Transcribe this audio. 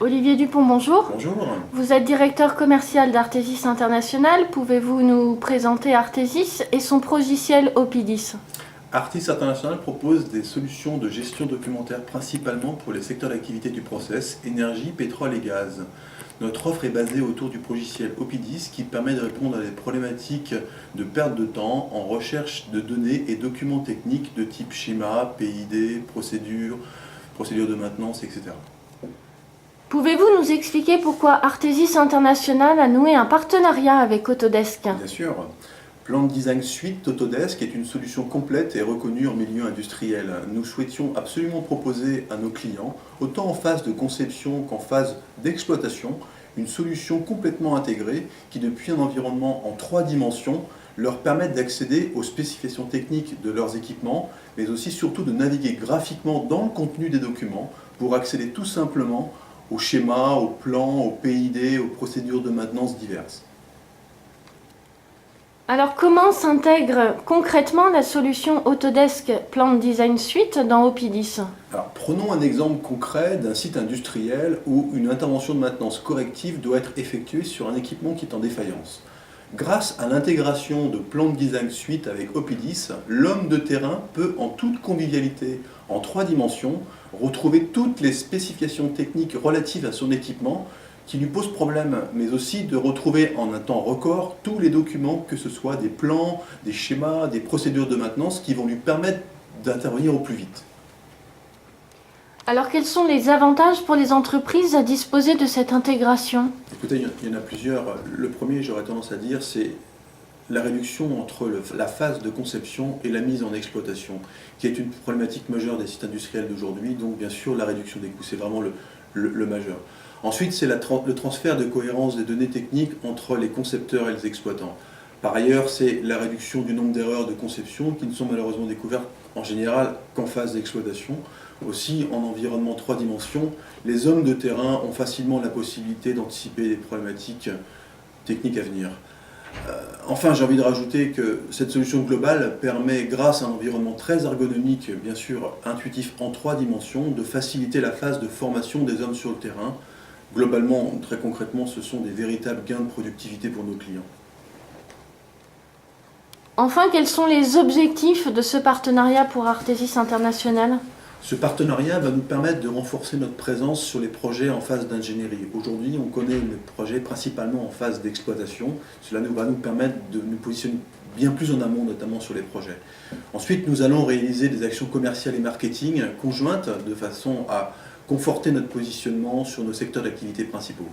Olivier Dupont, bonjour. Bonjour. Vous êtes directeur commercial d'Artesis International. Pouvez-vous nous présenter Artesis et son logiciel Opidis? Artesis International propose des solutions de gestion documentaire principalement pour les secteurs d'activité du process, énergie, pétrole et gaz. Notre offre est basée autour du logiciel Opidis qui permet de répondre à des problématiques de perte de temps en recherche de données et documents techniques de type schéma, PID, procédure de maintenance, etc. Pouvez-vous nous expliquer pourquoi Artesis International a noué un partenariat avec Autodesk? Bien sûr. Plan Design Suite Autodesk est une solution complète et reconnue en milieu industriel. Nous souhaitions absolument proposer à nos clients, autant en phase de conception qu'en phase d'exploitation, une solution complètement intégrée qui, depuis un environnement en 3 dimensions, leur permette d'accéder aux spécifications techniques de leurs équipements, mais aussi surtout de naviguer graphiquement dans le contenu des documents pour accéder tout simplement aux schémas, aux plans, aux PID, aux procédures de maintenance diverses. Alors comment s'intègre concrètement la solution Autodesk Plan Design Suite dans Opidis? Alors, prenons un exemple concret d'un site industriel où une intervention de maintenance corrective doit être effectuée sur un équipement qui est en défaillance. Grâce à l'intégration de Plan Design Suite avec Opidis, l'homme de terrain peut en toute convivialité, en 3 dimensions, retrouver toutes les spécifications techniques relatives à son équipement qui lui posent problème, mais aussi de retrouver en un temps record tous les documents, que ce soit des plans, des schémas, des procédures de maintenance qui vont lui permettre d'intervenir au plus vite. Alors quels sont les avantages pour les entreprises à disposer de cette intégration? Écoutez, il y en a plusieurs. Le premier, j'aurais tendance à dire, c'est la réduction entre la phase de conception et la mise en exploitation, qui est une problématique majeure des sites industriels d'aujourd'hui. Donc bien sûr, la réduction des coûts, c'est vraiment le majeur. Ensuite, c'est le transfert de cohérence des données techniques entre les concepteurs et les exploitants. Par ailleurs, c'est la réduction du nombre d'erreurs de conception qui ne sont malheureusement découvertes en général qu'en phase d'exploitation. Aussi, en environnement 3 dimensions, les hommes de terrain ont facilement la possibilité d'anticiper les problématiques techniques à venir. Enfin, j'ai envie de rajouter que cette solution globale permet, grâce à un environnement très ergonomique, bien sûr intuitif en 3 dimensions, de faciliter la phase de formation des hommes sur le terrain. Globalement, très concrètement, ce sont des véritables gains de productivité pour nos clients. Enfin, quels sont les objectifs de ce partenariat pour Artesis International? Ce partenariat va nous permettre de renforcer notre présence sur les projets en phase d'ingénierie. Aujourd'hui, on connaît les projets principalement en phase d'exploitation. Cela va nous permettre de nous positionner bien plus en amont, notamment sur les projets. Ensuite, nous allons réaliser des actions commerciales et marketing conjointes de façon à conforter notre positionnement sur nos secteurs d'activité principaux.